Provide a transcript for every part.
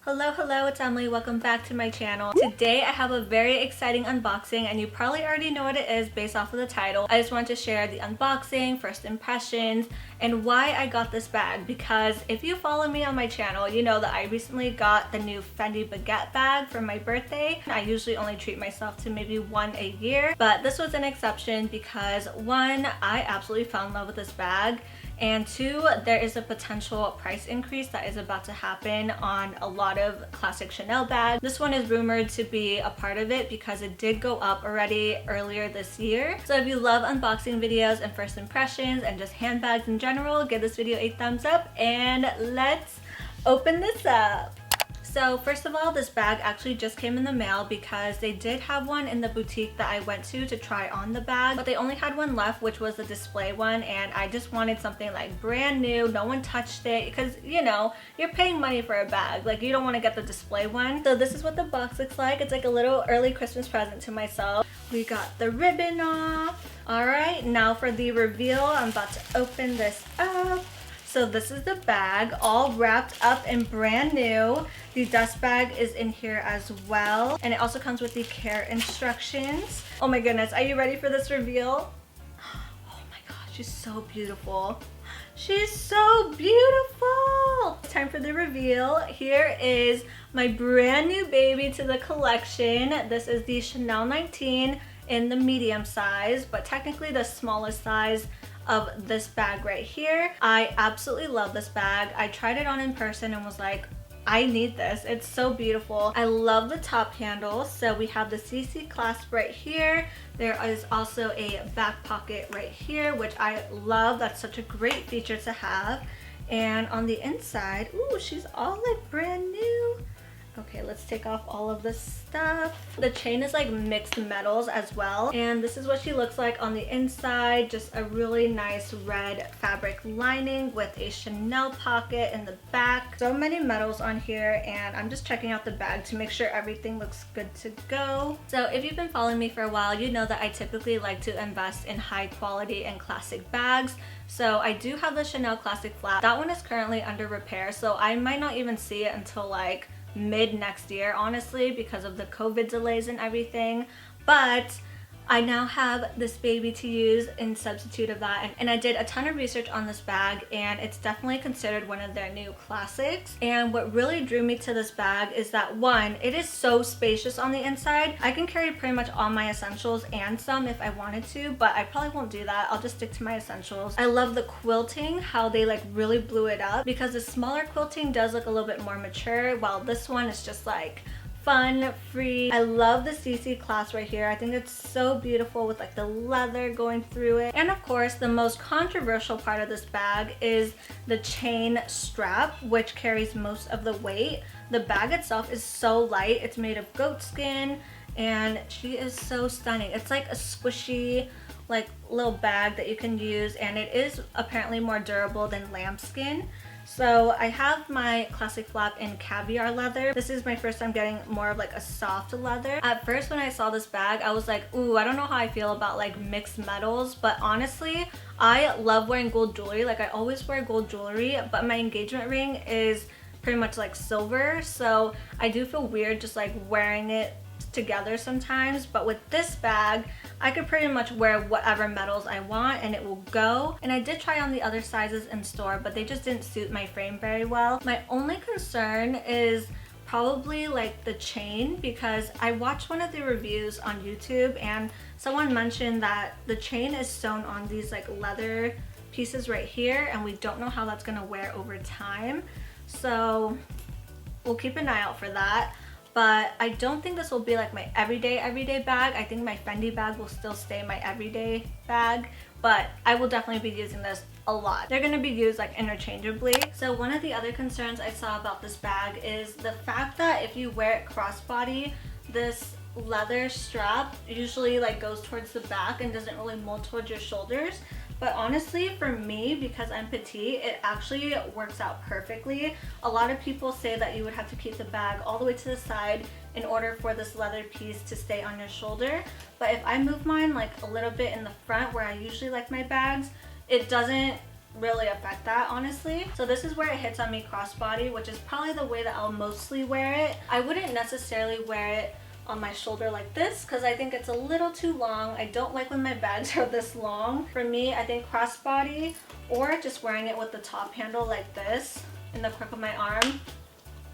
Hello, it's Emily. Welcome back to my channel. Today I have a very exciting unboxing and you probably already know what it is based off of the title. I just want to share the unboxing, first impressions, and why I got this bag, because if you follow me on my channel, you know that I recently got the new Fendi Baguette bag for my birthday. I usually only treat myself to maybe one a year, but this was an exception because one, I absolutely fell in love with this bag, and two, there is a potential price increase that is about to happen on a lot of classic Chanel bags. This one is rumored to be a part of it because it did go up already earlier this year. So if you love unboxing videos and first impressions and just handbags in general, give this video a thumbs up and let's open this up. So first of all, this bag actually just came in the mail because they did have one in the boutique that I went to try on the bag, but they only had one left, which was the display one, and I just wanted something like brand new, no one touched it, because you know, you're paying money for a bag, like you don't want to get the display one. So this is what the box looks like. It's like a little early Christmas present to myself. We got the ribbon off. Alright, now for the reveal, I'm about to open this up. So this is the bag, all wrapped up and brand new. The dust bag is in here as well. And it also comes with the care instructions. Oh my goodness, are you ready for this reveal? Oh my gosh, she's so beautiful. She's so beautiful! It's time for the reveal. Here is my brand new baby to the collection. This is the Chanel 19 in the medium size, but technically the smallest size of this bag right here. I absolutely love this bag. I tried it on in person and was like, I need this. It's so beautiful. I love the top handle. So we have the CC clasp right here. There is also a back pocket right here, which I love. That's such a great feature to have. And on the inside, ooh, she's all like brand new. Okay, let's take off all of this stuff. The chain is like mixed metals as well. And this is what she looks like on the inside. Just a really nice red fabric lining with a Chanel pocket in the back. So many metals on here, and I'm just checking out the bag to make sure everything looks good to go. So if you've been following me for a while, you know that I typically like to invest in high quality and classic bags. So I do have the Chanel Classic Flap. That one is currently under repair, so I might not even see it until like mid next year, honestly, because of the COVID delays and everything. But I now have this baby to use in substitute of that, and I did a ton of research on this bag, and it's definitely considered one of their new classics. And what really drew me to this bag is that one, it is so spacious on the inside. I can carry pretty much all my essentials and some if I wanted to, but I probably won't do that. I'll just stick to my essentials. I love the quilting, how they like really blew it up, because the smaller quilting does look a little bit more mature, while this one is just like fun, free. I love the CC clasp right here. I think it's so beautiful with like the leather going through it. And of course, the most controversial part of this bag is the chain strap, which carries most of the weight. The bag itself is so light. It's made of goat skin, and she is so stunning. It's like a squishy, like little bag that you can use, and it is apparently more durable than lambskin. So I have my Classic Flap in Caviar Leather. This is my first time getting more of like a soft leather. At first when I saw this bag, I was like, ooh, I don't know how I feel about like mixed metals, but honestly, I love wearing gold jewelry. Like I always wear gold jewelry, but my engagement ring is pretty much like silver, so I do feel weird just like wearing it together sometimes. But with this bag, I could pretty much wear whatever metals I want and it will go. And I did try on the other sizes in store, but they just didn't suit my frame very well. My only concern is probably like the chain, because I watched one of the reviews on YouTube and someone mentioned that the chain is sewn on these like leather pieces right here, and we don't know how that's gonna wear over time. So we'll keep an eye out for that. But I don't think this will be like my everyday bag. I think my Fendi bag will still stay my everyday bag, but I will definitely be using this a lot. They're gonna be used like interchangeably. So one of the other concerns I saw about this bag is the fact that if you wear it crossbody, this leather strap usually like goes towards the back and doesn't really mold towards your shoulders. But honestly, for me, because I'm petite, it actually works out perfectly. A lot of people say that you would have to keep the bag all the way to the side in order for this leather piece to stay on your shoulder. But if I move mine like a little bit in the front where I usually like my bags, it doesn't really affect that, honestly. So this is where it hits on me crossbody, which is probably the way that I'll mostly wear it. I wouldn't necessarily wear it on my shoulder like this because I think it's a little too long. I don't like when my bags are this long. For me, I think crossbody or just wearing it with the top handle like this in the crook of my arm.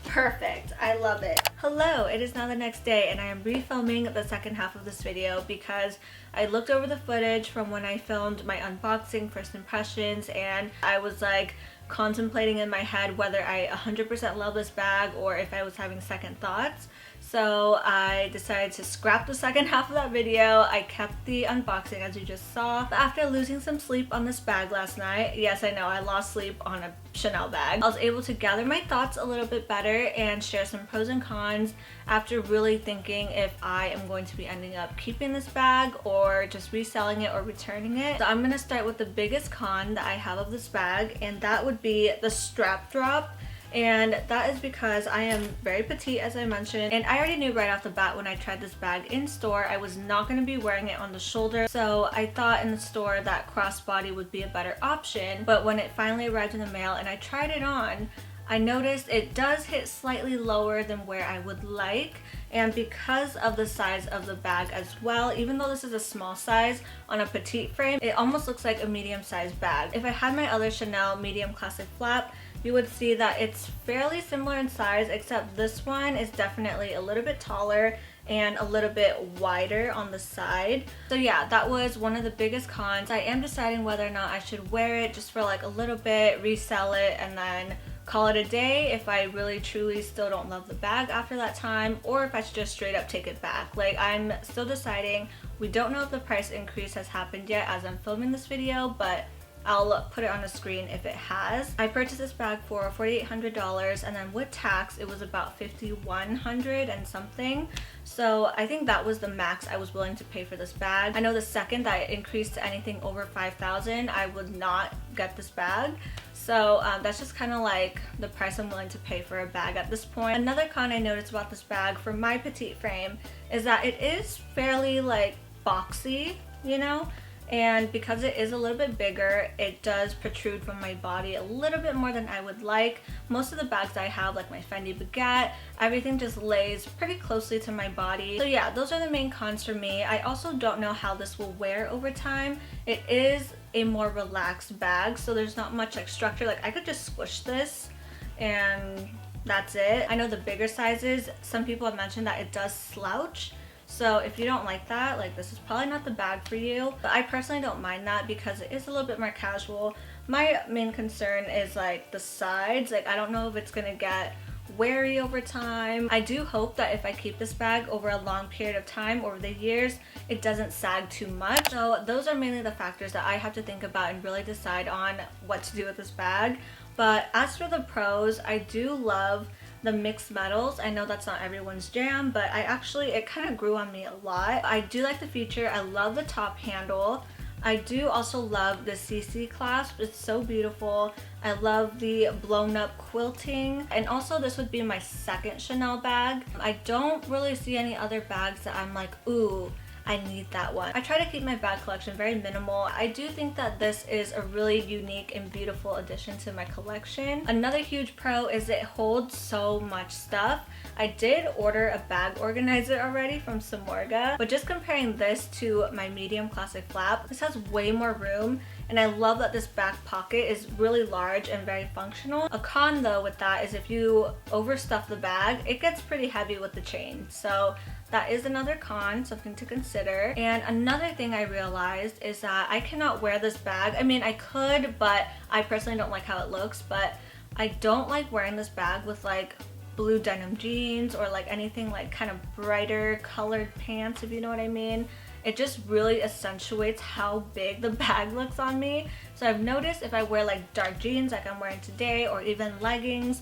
Perfect. I love it. Hello, it is now the next day and I am refilming the second half of this video because I looked over the footage from when I filmed my unboxing first impressions and I was like contemplating in my head whether I 100% love this bag or if I was having second thoughts. So I decided to scrap the second half of that video. I kept the unboxing as you just saw. But after losing some sleep on this bag last night, yes, I know I lost sleep on a Chanel bag, I was able to gather my thoughts a little bit better and share some pros and cons after really thinking if I am going to be ending up keeping this bag or just reselling it or returning it. So I'm going to start with the biggest con that I have of this bag, and that would be the strap drop. And that is because I am very petite, as I mentioned, and I already knew right off the bat when I tried this bag in store I was not going to be wearing it on the shoulder, so I thought in the store that crossbody would be a better option. But when it finally arrived in the mail and I tried it on, I noticed it does hit slightly lower than where I would like, and because of the size of the bag as well, even though this is a small size on a petite frame, it almost looks like a medium-sized bag. If I had my other Chanel medium classic flap, you would see that it's fairly similar in size, except this one is definitely a little bit taller and a little bit wider on the side. So yeah, that was one of the biggest cons. I am deciding whether or not I should wear it just for like a little bit, resell it, and then call it a day if I really truly still don't love the bag after that time, or if I should just straight up take it back. Like, I'm still deciding. We don't know if the price increase has happened yet as I'm filming this video, but I'll put it on the screen if it has. I purchased this bag for $4,800 and then with tax it was about $5,100 and something. So I think that was the max I was willing to pay for this bag. I know the second that it increased to anything over $5,000 I would not get this bag. So that's just kind of like the price I'm willing to pay for a bag at this point. Another con I noticed about this bag for my petite frame is that it is fairly like boxy, you know? And because it is a little bit bigger, it does protrude from my body a little bit more than I would like. Most of the bags I have, like my Fendi Baguette, everything just lays pretty closely to my body. So yeah, those are the main cons for me. I also don't know how this will wear over time. It is a more relaxed bag, so there's not much like structure. Like, I could just squish this and that's it. I know the bigger sizes, some people have mentioned that it does slouch. So if you don't like that, like, this is probably not the bag for you. But I personally don't mind that because it is a little bit more casual. My main concern is like the sides. Like, I don't know if it's gonna get weary over time. I do hope that if I keep this bag over a long period of time, over the years, it doesn't sag too much. So those are mainly the factors that I have to think about and really decide on what to do with this bag. But as for the pros, I do love the mixed metals. I know that's not everyone's jam, but it kind of grew on me a lot. I do like the feature. I love the top handle. I do also love the CC clasp. It's so beautiful. I love the blown up quilting. And also, this would be my second Chanel bag. I don't really see any other bags that I'm like, ooh, I need that one. I try to keep my bag collection very minimal. I do think that this is a really unique and beautiful addition to my collection. Another huge pro is it holds so much stuff. I did order a bag organizer already from Samorga, but just comparing this to my medium classic flap, this has way more room, and I love that this back pocket is really large and very functional. A con though with that is if you overstuff the bag, it gets pretty heavy with the chain. So that is another con, something to consider. And another thing I realized is that I cannot wear this bag. I mean, I could, but I personally don't like how it looks, but I don't like wearing this bag with like blue denim jeans or like anything like kind of brighter colored pants, if you know what I mean. It just really accentuates how big the bag looks on me. So I've noticed if I wear like dark jeans like I'm wearing today, or even leggings,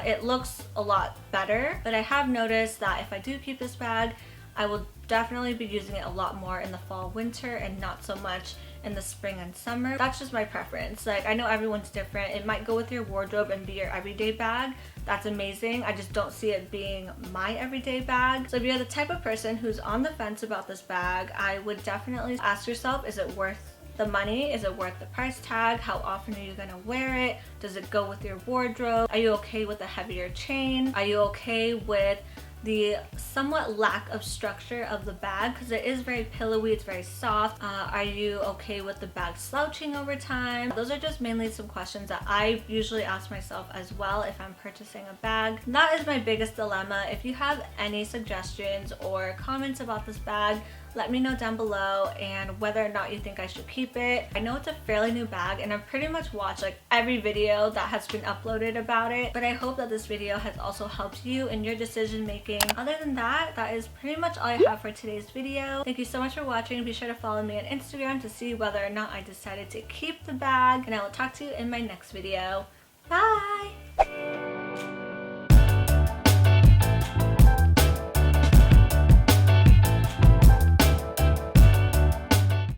it looks a lot better. But I have noticed that if I do keep this bag, I will definitely be using it a lot more in the fall, winter, and not so much in the spring and summer. That's just my preference. Like, I know everyone's different. It might go with your wardrobe and be your everyday bag. That's amazing. I just don't see it being my everyday bag. So if you're the type of person who's on the fence about this bag, I would definitely ask yourself, is it worth the money? Is it worth the price tag? How often are you gonna wear it? Does it go with your wardrobe? Are you okay with a heavier chain? Are you okay with the somewhat lack of structure of the bag, because it is very pillowy, it's very soft. Are you okay with the bag slouching over time? Those are just mainly some questions that I usually ask myself as well if I'm purchasing a bag. That is my biggest dilemma. If you have any suggestions or comments about this bag, let me know down below, and whether or not you think I should keep it. I know it's a fairly new bag and I've pretty much watched like every video that has been uploaded about it, but I hope that this video has also helped you in your decision making. Other than that, that is pretty much all I have for today's video. Thank you so much for watching. Be sure to follow me on Instagram to see whether or not I decided to keep the bag, and I will talk to you in my next video. Bye!